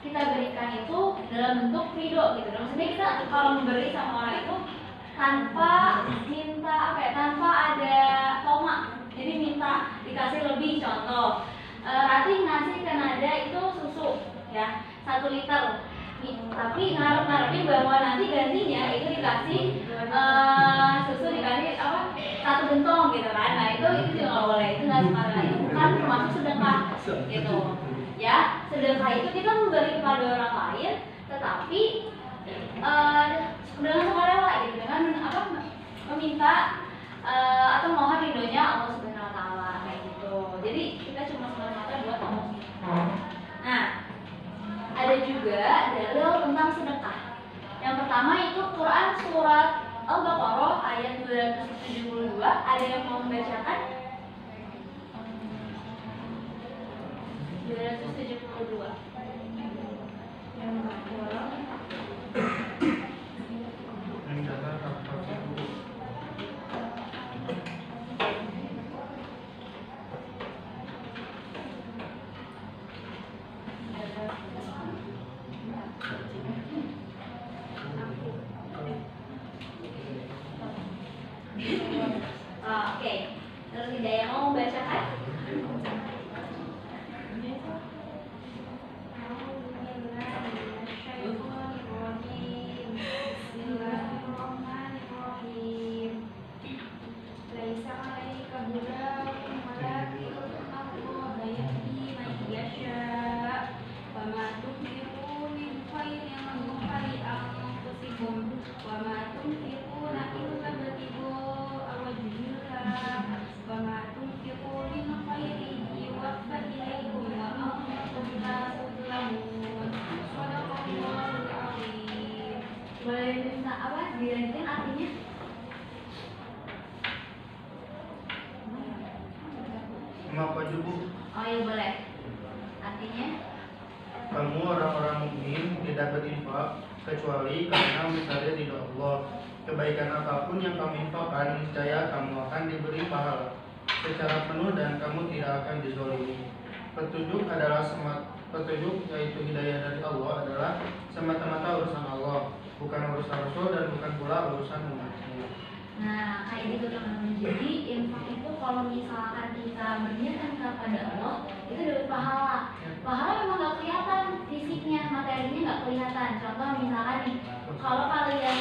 kita berikan itu dalam bentuk ridho gitu. Maksudnya kita kalau memberi sama orang itu tanpa minta tanpa ada tomak. Jadi minta dikasih lebih. Contoh, Ratih ngasih ke Nada itu susu ya 1 liter. Tapi ngarep-ngarepin bahwa nanti gantinya itu dikasih susu dikasih 1 gentong gitu kan. Nah itu juga nggak boleh, itu nggak sembarangan, itu bukan termasuk sedekah gitu ya. Sedekah itu kita memberi kepada orang lain tetapi dengan sukarela gitu, dengan meminta atau mohon ridhonya Allah Subhanahu Wa Taala kayak gitu. Jadi kita cuma semata-mata buat Allah. Nah, ada juga dalil tentang sedekah. Yang pertama itu Quran surat Al-Baqarah ayat 272. Ada yang mau membacakan? 272. Yang Baqarah. Oke, terus tidak yang mau membacakan? Boleh minta dilanjutin artinya? Maka juga. Oh iya boleh. Artinya? Kamu orang-orang mukmin tidak berinfak kecuali karena mencari ridho Allah. Kebaikan apapun yang kamu infakkan, niscaya kamu akan diberi pahala secara penuh dan kamu tidak akan dizalimi. Petunjuk yaitu hidayah dari Allah adalah semata-mata urusan Allah, bukan urusan Rasul dan bukan pula urusan umatnya. Nah, kayak gitu teman-teman. Jadi infak itu kalau misalkan kita berniatkan kepada Allah, itu dapat pahala. Pahala memang nggak kelihatan fisiknya, materinya nggak kelihatan. Contoh misalkan nih, kalau kalian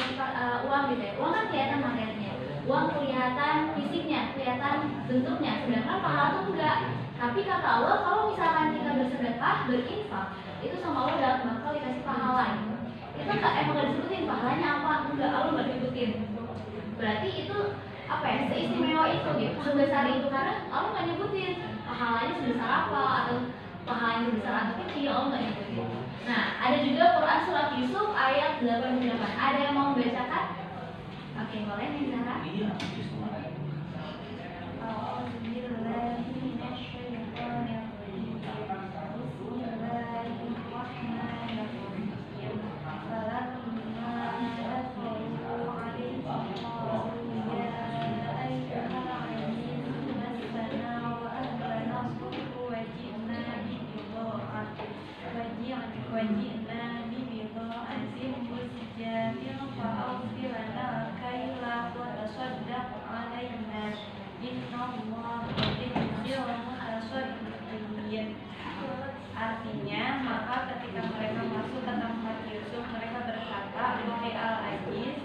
uang gitu ya, uang kan kelihatan materinya, uang kelihatan fisiknya, kelihatan bentuknya, sedangkan pahala tuh enggak. Tapi kata Allah, kalau misalkan kita bersedekah, berinfak, itu sama Allah bakal dikasih pahala. Itu emang nggak disebutin pahalanya apa, enggak, Allah nggak disebutin. Berarti itu seistimewa itu gitu, sebesar itu, karena Allah nggak nyebutin pahalanya sebesar apa atau pahalanya sebesar atau kecil, Allah nggak nyebutin. Nah, ada juga Quran surat Yusuf ayat 88. Ada yang mau membacakan? Oke, boleh nih Zara. Iya. Artinya, maka ketika mereka masuk ke tempat Yusuf, mereka berkata, "Wahai Al-Aziz,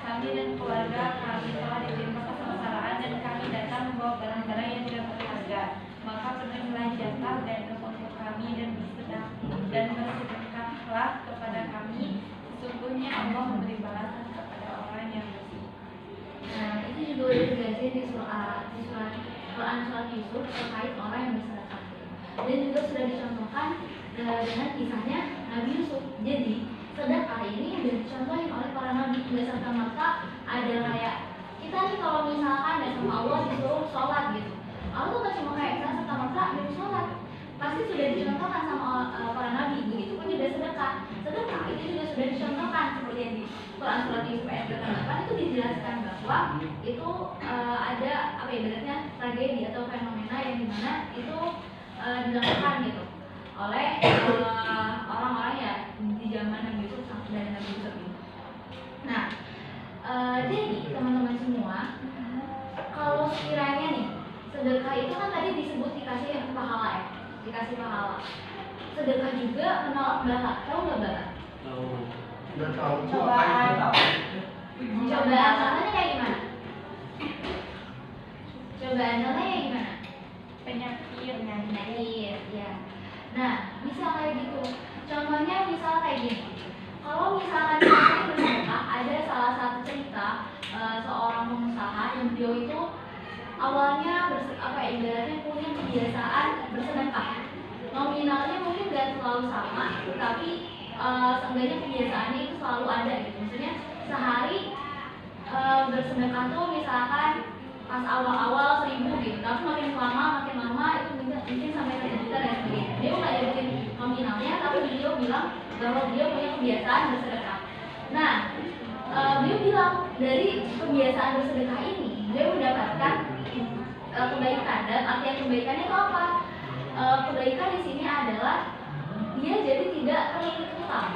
kami dan keluarga kami telah ditimpa kesengsaraan dan kami datang membawa barang-barang yang tidak berharga. Maka penuhilah jatah dan untuk kami dan bersedekahlah kepada kami. Sesungguhnya Allah memberi balasan kepada orang yang bersih." Nah, itu juga udah dijelasin di surat Quran surat Yusuf terkait orang yang bersedekah. Dan juga sudah dicontohkan dengan kisahnya Nabi Yusuf. Jadi sedekah ini sudah dicontohin oleh para nabi. Nggak serta-merta ada kayak kita nih kalau misalkan ada sama Allah disuruh sholat gitu. Allah tuh nggak cuma kayak kita serta-merta dari sholat. Pasti sudah dicontohkan sama para nabi. Begitupun juga sedekah. Sedekah itu juga sudah dicontohkan seperti yang di Quran surat Yusuf ayat 88 itu dijelaskan bahwa itu ada ibaratnya tragedi atau fenomena yang dimana itu dilakukan gitu oleh orang-orang yang dikasih pahala. Sedekah juga menolak bala. Tahu nggak bala? Udah tahu Bu, Coba. apa itu? Cobaan contohnya kayak gimana? Cobaan contohnya kayak gimana? Penyakit. Penyakit, ya. Nah, bisa kayak gitu. Contohnya misal kayak gini. Kalau misalkan kita bersedekah, ada salah satu cerita seorang pengusaha yang dia itu awalnya ibaratnya punya kebiasaan bersedekah. Nominalnya mungkin gak selalu sama, tapi seenggaknya kebiasaannya itu selalu ada gitu. Maksudnya sehari bersedekah tuh misalkan pas awal-awal 1.000 gitu, tapi makin lama itu mungkin sampai 1 juta dan sebagainya. Dia nggak nyebutin nominalnya, tapi beliau bilang bahwa dia punya kebiasaan bersedekah. Nah, beliau bilang dari kebiasaan bersedekah ini dia mendapatkan kebaikan, dan artian kebaikannya itu apa? Kebaikan di sini adalah dia jadi tidak terlilit utang.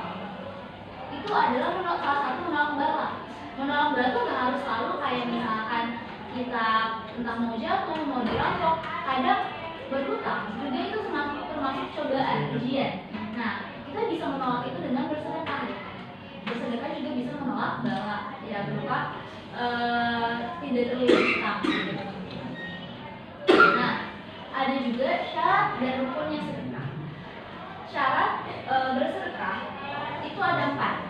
Itu adalah salah satu menolak bala. Menolak bala itu nggak harus selalu kayak misalkan kita entah mau jatuh, mau dirampok, kadang berhutang juga itu termasuk cobaan, ujian. Nah, kita bisa menolak itu dengan bersedekah. Bersedekah juga bisa menolak bala, ya berupa tidak terlilit utang. Nah, ada juga syarat dan rukunnya sedekah. Syarat bersedekah itu ada 4.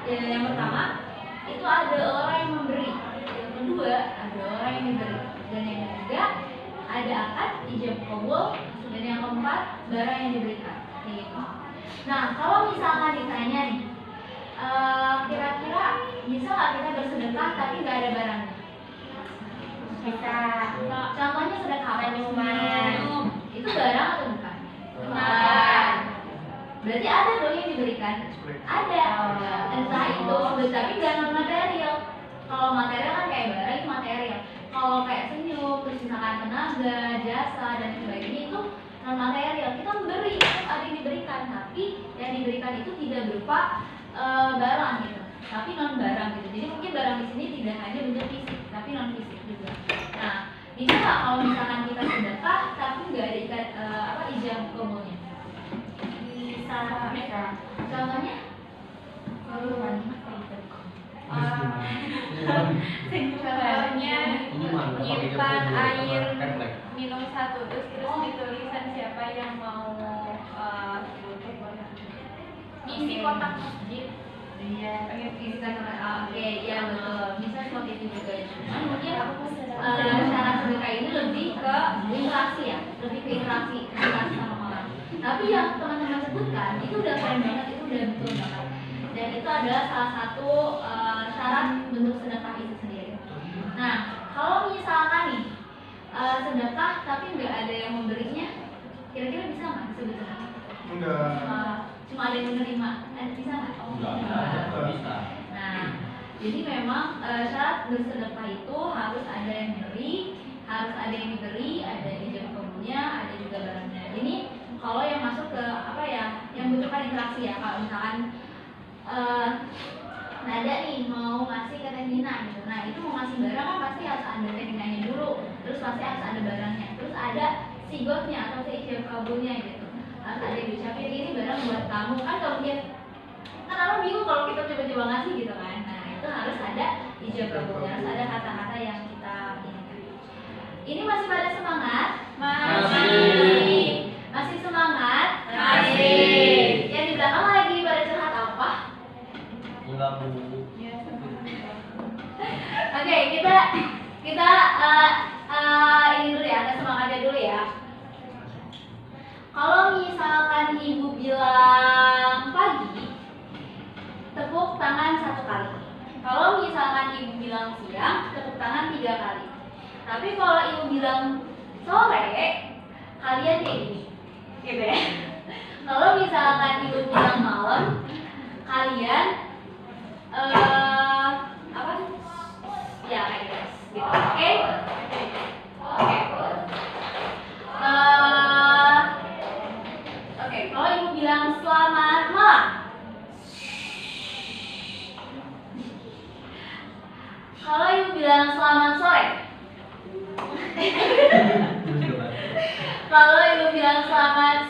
Yang pertama itu ada orang yang memberi, yang kedua ada orang yang diberi, dan yang ketiga ada akad ijab qabul, dan yang keempat barang yang diberikan. Gitu. Nah, kalau misalkan ditanya nih, kira-kira bisa nggak kita bersedekah tapi nggak ada barangnya? Bisa. Contohnya sedekah minuman. Itu barang atau bukan? Bukan. Berarti ada dong yang diberikan. Ada. Entah itu tapi nggak non material. Kalau material kan kayak barang itu material. Kalau kayak senyum, terus misalkan tenaga, jasa dan sebagainya itu non material. Kita memberi, ada yang diberikan, tapi yang diberikan itu tidak berupa barang gitu, tapi non barang gitu. Jadi mungkin barang di sini tidak hanya bentuk fisik, tapi non fisik juga. Nah, bisa nggak kalau misalkan kita sedekah tapi nggak ada ijab qabulnya? Bisa. Contohnya? Contohnya nyimpan air minum 1 dus, terus ditulisan siapa yang mau Isi kotak masjid. Iya. Isi kotak. Oke, ya betul. Bisa seperti itu juga. Cuman mungkin syarat sedekah ini lebih ke interaksi ya, lebih ke interaksi sama orang. Tapi yang teman-teman sebutkan itu udah keren banget, itu udah betul banget. Dan itu adalah salah satu syarat bentuk sedekah itu sendiri. Nah, kalau misalkan nih sedekah tapi nggak ada yang memberinya, kira-kira bisa nggak sebetulnya? Enggak. Cuma ada yang menerima, bisa nggak? Enggak bisa. Nah, jadi memang syarat bersedekah itu harus ada yang memberi, harus ada yang diberi, ada ijab qabulnya, ada juga barangnya. Ini kalau yang masuk ke yang membutuhkan interaksi ya. Kalau misalkan Nada nih mau ngasih ke Teh Nina gitu. Nah, itu mau ngasih barang kan pasti harus ada Teh Ninanya dulu, terus pasti harus ada barangnya, terus ada sigotnya atau ijab kabulnya gitu. Harus ada yang diucapin ini barang buat kamu, kan kalau mungkin kan orang bingung kalau kita coba-coba ngasih gitu kan. Nah, itu harus ada ijab kabulnya, harus ada kata-kata yang kita inginkan. Ini masih pada semangat? Masih semangat? Masih. Yang di belakang lagi pada curhat apa? Enggak, Bu. Oke, kita ini dulu ya, kita semangatnya dulu ya. Kalau misalkan ibu bilang pagi, tepuk tangan 1 kali. Kalau misalkan ibu bilang siang, tepuk tangan 3 kali. Tapi kalau ibu bilang sore, kalian kayak gini, gitu ya. Kalau misalkan ibu bilang malam, kalian ya kayak gitu. Oke? Oke. Oke, kalau ibu bilang selamat malam, kalau ibu bilang selamat sore, kalau ibu bilang selamat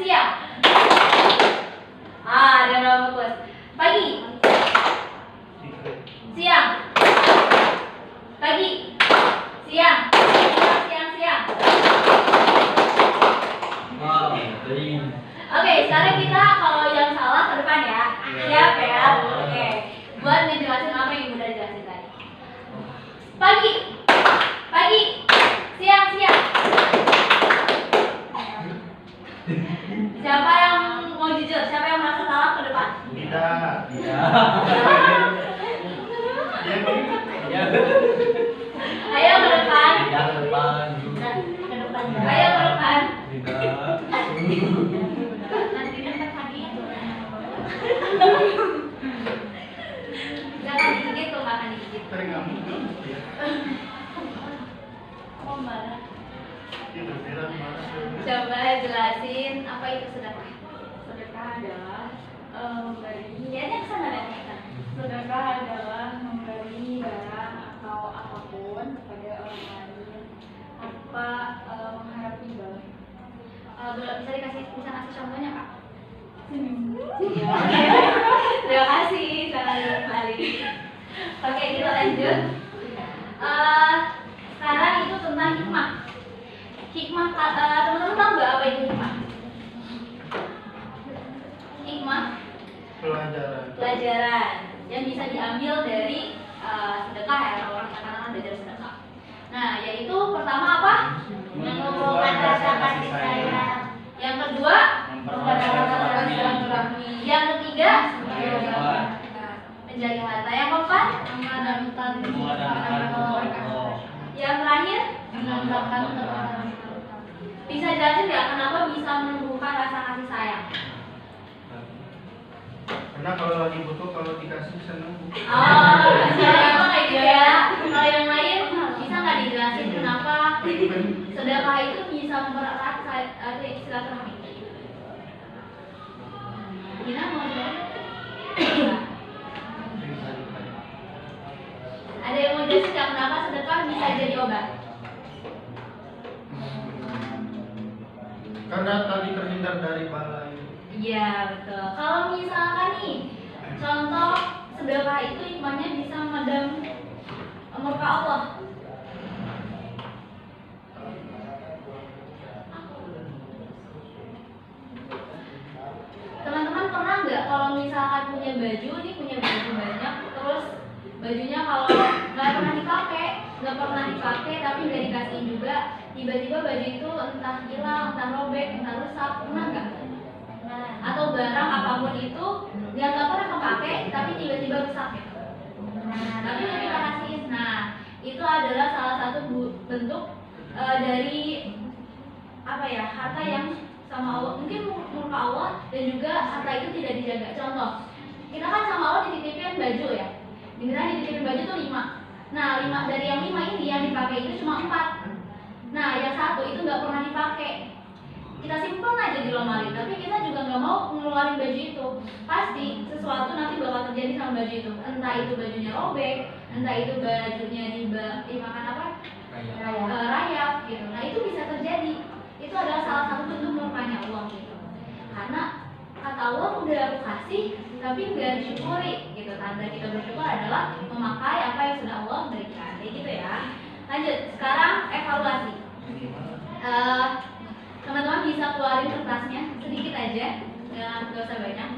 siap ya. Oke. Buat ngejelasin apa yang udah dijelasin tadi. Pagi. Pagi. Siang, siang. Siapa yang mau jujur? Siapa yang merasa salah ke depan? Tidak. Ya, Ayo ke depan. Tidak depan. Ke depan. Ayo ke depan. Tidak. Nanti dapat hadiah. Gak akan digigit tuh, gak akan digigit. teringat ya. Oh, marah. Itu tidak marah. Coba jelasin apa itu sedekah. Sedekah adalah memberi. Niatnya kesana deh. Sedekah adalah memberi barang atau apapun kepada orang lain tanpa mengharap timbal. Bisa kasih contohnya kak? Iya. Terima kasih, selamat kembali. Oke, kita lanjut. Sekarang itu tentang hikmah. Hikmah, teman-teman tahu nggak apa itu hikmah? Hikmah pelajaran yang bisa diambil dari sedekah ya, kalau orang katakan belajar sedekah. Nah, yaitu pertama apa? Menumbuhkan rasa kasih sayang. Yang kedua, mempererat silaturahmi. Yang ketiga, menjaga harta. Yang keempat, menanamkan yang terakhir, menambahkan ketaatan. Bisa jelasin nggak kenapa bisa menumbuhkan rasa kasih sayang? Karena kalau lagi butuh, kalau dikasih senang. Oh, bisa emang kayak gitu ya. Kalau yang lain bisa nggak dijelasin kenapa sedekah itu bisa mempererat silaturahmi? Gina mau jawab? Ada yang mau jelasin nggak kenapa sedekah bisa jadi obat? Karena tadi terhindar dari bala itu. Iya betul. Kalau misalkan nih, contoh sedekah itu hikmahnya bisa meredam murka Allah. Teman-teman pernah nggak kalau misalkan punya baju nih, punya baju banyak, terus bajunya kalau nggak pernah dipakai tapi nggak dikasihin juga, tiba-tiba baju itu entah hilang, entah robek, entah rusak, pernah nggak? Atau barang apapun itu yang nggak pernah kepake tapi tiba-tiba rusak ya. Tapi udah kita kasihin. Nah, itu adalah salah satu bentuk dari apa ya, harta yang sama Allah, mungkin murka Allah, dan juga harta itu tidak dijaga. Contoh, kita kan sama Allah dititipin baju ya, dimana dititipin baju tuh 5. Nah, 5 dari yang 5 ini yang dipakai itu cuma 4. Nah, yang 1 itu nggak pernah dipakai. Kita simpen aja di lemari, tapi kita juga nggak mau ngeluarin baju itu. Pasti sesuatu nanti bakal terjadi sama baju itu. Entah itu bajunya robek, entah itu bajunya dimakan apa? Rayap gitu. Nah, itu bisa terjadi. Itu adalah salah satu bentuk murkanya Allah gitu. Karena kata Allah udah aku kasih, tapi nggak disyukuri gitu. Tanda kita bersyukur adalah memakai apa yang sudah Allah berikan. Kayak gitu ya. Lanjut, sekarang evaluasi. Teman-teman bisa keluarin kertasnya sedikit aja, nggak usah banyak.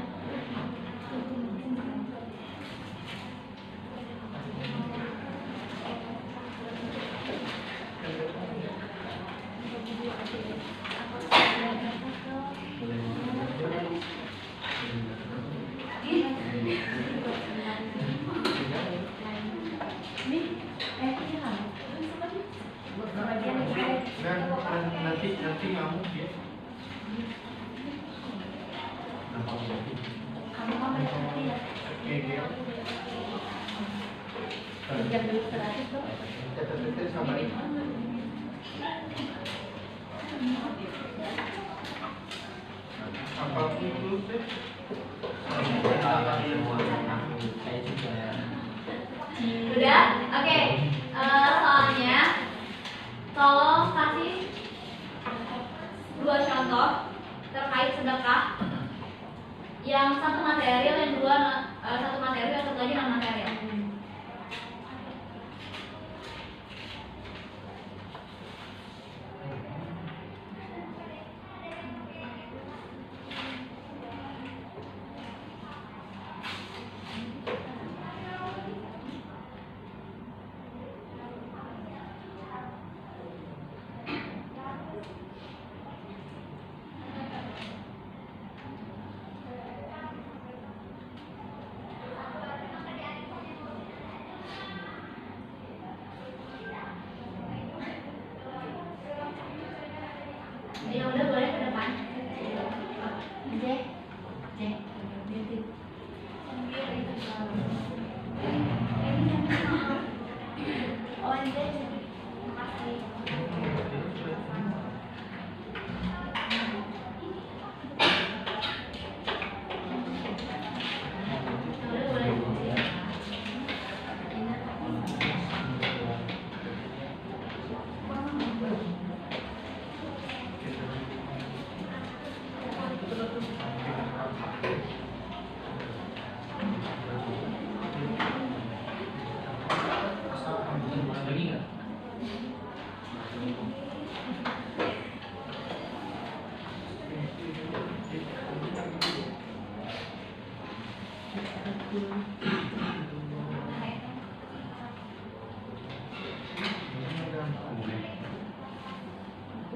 Dan nanti ngamuk ya. Catat sama ini. Apapun itu deh. Udah? Oke. Soalnya tolong kasih 2 contoh terkait sedekah. Yang satu material, yang dua satu material, yang satu lagi non material. Ya udah boleh ke depan. Jack, Jack, Jack. Oh, Jack. Makasih.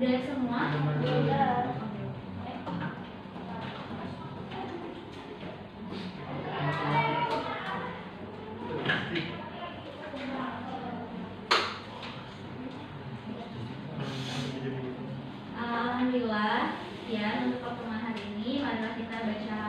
Udah semua? Udah. Alhamdulillah, ya untuk pertemuan hari ini marilah kita baca